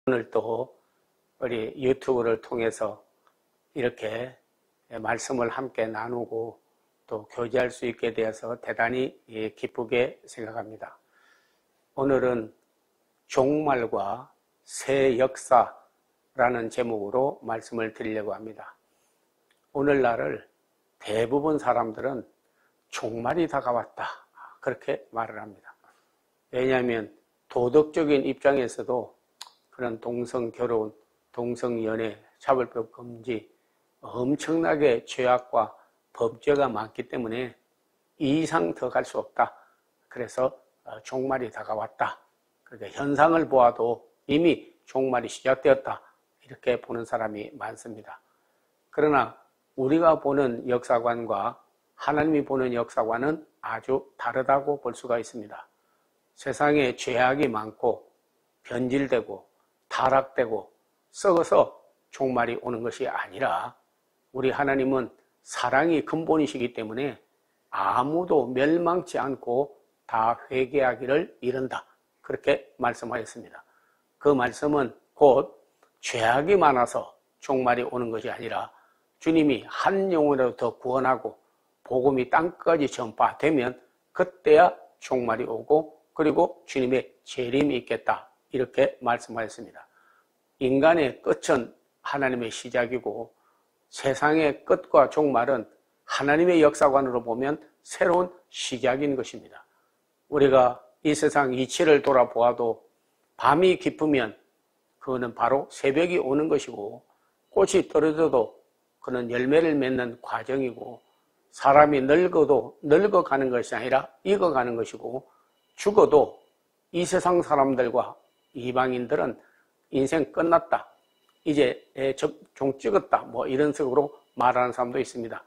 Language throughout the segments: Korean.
오늘 또 우리 유튜브를 통해서 이렇게 말씀을 함께 나누고 또 교제할 수 있게 되어서 대단히 기쁘게 생각합니다. 오늘은 종말과 새 역사라는 제목으로 말씀을 드리려고 합니다. 오늘날을 대부분 사람들은 종말이 다가왔다, 그렇게 말을 합니다. 왜냐하면 도덕적인 입장에서도 그런 동성결혼, 동성연애, 차별법 금지, 엄청나게 죄악과 범죄가 많기 때문에 이 이상 더 갈 수 없다. 그래서 종말이 다가왔다. 그러니까 현상을 보아도 이미 종말이 시작되었다. 이렇게 보는 사람이 많습니다. 그러나 우리가 보는 역사관과 하나님이 보는 역사관은 아주 다르다고 볼 수가 있습니다. 세상에 죄악이 많고 변질되고 타락되고 썩어서 종말이 오는 것이 아니라 우리 하나님은 사랑이 근본이시기 때문에 아무도 멸망치 않고 다 회개하기를 이른다. 그렇게 말씀하였습니다. 그 말씀은 곧 죄악이 많아서 종말이 오는 것이 아니라 주님이 한 영혼이라도 더 구원하고 복음이 땅까지 전파되면 그때야 종말이 오고 그리고 주님의 재림이 있겠다. 이렇게 말씀하였습니다. 인간의 끝은 하나님의 시작이고 세상의 끝과 종말은 하나님의 역사관으로 보면 새로운 시작인 것입니다. 우리가 이 세상 이치를 돌아보아도 밤이 깊으면 그거는 바로 새벽이 오는 것이고 꽃이 떨어져도 그는 열매를 맺는 과정이고 사람이 늙어도 늙어가는 것이 아니라 익어가는 것이고 죽어도 이 세상 사람들과 이방인들은 인생 끝났다. 이제 종 찍었다. 뭐 이런 식으로 말하는 사람도 있습니다.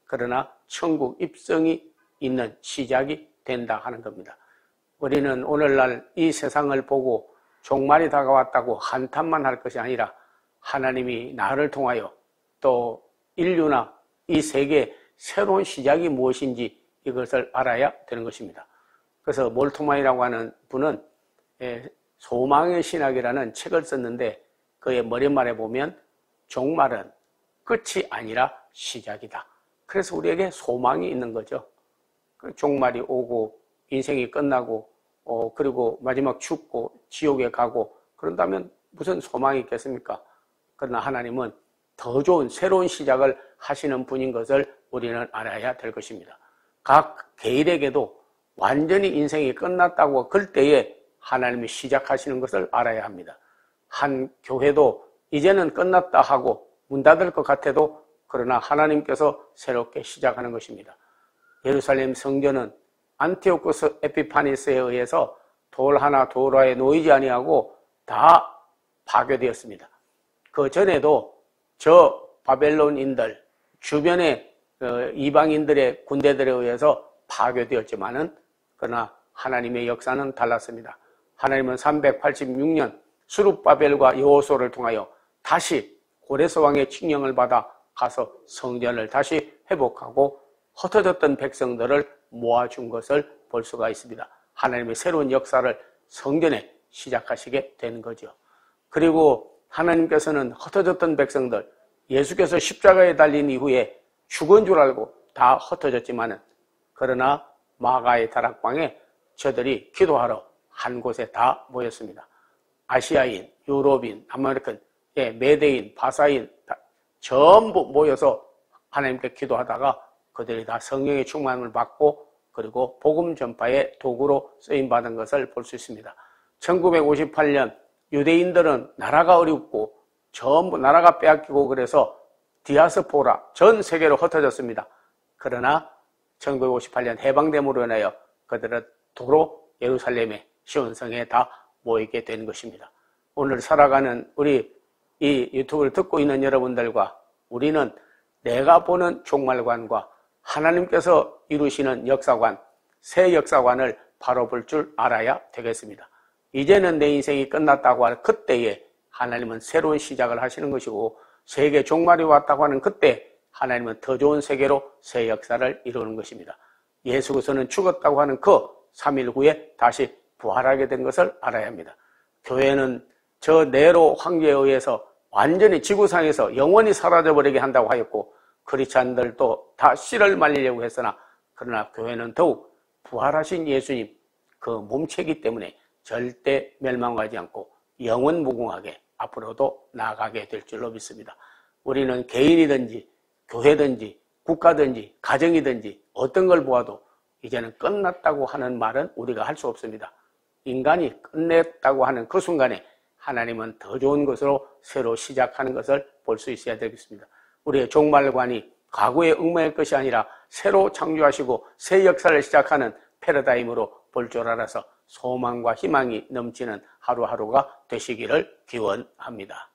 그러나 천국 입성이 있는 시작이 된다 하는 겁니다. 우리는 오늘날 이 세상을 보고 종말이 다가왔다고 한탄만 할 것이 아니라 하나님이 나를 통하여 또 인류나 이 세계의 새로운 시작이 무엇인지 이것을 알아야 되는 것입니다. 그래서 몰트만이라고 하는 분은 소망의 신학이라는 책을 썼는데 그의 머릿말에 보면 종말은 끝이 아니라 시작이다. 그래서 우리에게 소망이 있는 거죠. 종말이 오고 인생이 끝나고 그리고 마지막 죽고 지옥에 가고 그런다면 무슨 소망이 있겠습니까? 그러나 하나님은 더 좋은 새로운 시작을 하시는 분인 것을 우리는 알아야 될 것입니다. 각 개인에게도 완전히 인생이 끝났다고 그럴 때에 하나님이 시작하시는 것을 알아야 합니다. 한 교회도 이제는 끝났다 하고 문 닫을 것 같아도 그러나 하나님께서 새롭게 시작하는 것입니다. 예루살렘 성전은 안티오쿠스 에피파니스에 의해서 돌 하나 돌아에 놓이지 아니하고 다 파괴되었습니다. 그 전에도 저 바벨론인들 주변의 이방인들의 군대들에 의해서 파괴되었지만은 그러나 하나님의 역사는 달랐습니다. 하나님은 386년 수룹바벨과 여호수아를 통하여 다시 고레스 왕의 칙령을 받아 가서 성전을 다시 회복하고 흩어졌던 백성들을 모아준 것을 볼 수가 있습니다. 하나님의 새로운 역사를 성전에 시작하시게 된 거죠. 그리고 하나님께서는 흩어졌던 백성들, 예수께서 십자가에 달린 이후에 죽은 줄 알고 다 흩어졌지만은 그러나 마가의 다락방에 저들이 기도하러 한 곳에 다 모였습니다. 아시아인, 유럽인, 아메리칸, 메대인, 바사인 전부 모여서 하나님께 기도하다가 그들이 다 성령의 충만을 받고 그리고 복음 전파의 도구로 쓰임받은 것을 볼 수 있습니다. 1958년 유대인들은 나라가 어렵고 전부 나라가 빼앗기고 그래서 디아스포라 전 세계로 흩어졌습니다. 그러나 1958년 해방됨으로 인하여 그들은 도로 예루살렘의 시온성에 다 모이게 된 것입니다. 오늘 살아가는 우리 이 유튜브를 듣고 있는 여러분들과 우리는 내가 보는 종말관과 하나님께서 이루시는 역사관, 새 역사관을 바로 볼 줄 알아야 되겠습니다. 이제는 내 인생이 끝났다고 할 그때에 하나님은 새로운 시작을 하시는 것이고 세계 종말이 왔다고 하는 그때 하나님은 더 좋은 세계로 새 역사를 이루는 것입니다. 예수께서는 죽었다고 하는 그 3일 후에 다시 부활하게 된 것을 알아야 합니다. 교회는 저 네로 황제에 의해서 완전히 지구상에서 영원히 사라져버리게 한다고 하였고, 크리스찬들도 다 씨를 말리려고 했으나 그러나 교회는 더욱 부활하신 예수님 그 몸체이기 때문에 절대 멸망하지 않고 영원 무궁하게 앞으로도 나아가게 될 줄로 믿습니다. 우리는 개인이든지 교회든지 국가든지 가정이든지 어떤 걸 보아도 이제는 끝났다고 하는 말은 우리가 할 수 없습니다. 인간이 끝냈다고 하는 그 순간에 하나님은 더 좋은 것으로 새로 시작하는 것을 볼 수 있어야 되겠습니다. 우리의 종말관이 과거의 얽매일 것이 아니라 새로 창조하시고 새 역사를 시작하는 패러다임으로 볼 줄 알아서 소망과 희망이 넘치는 하루하루가 되시기를 기원합니다.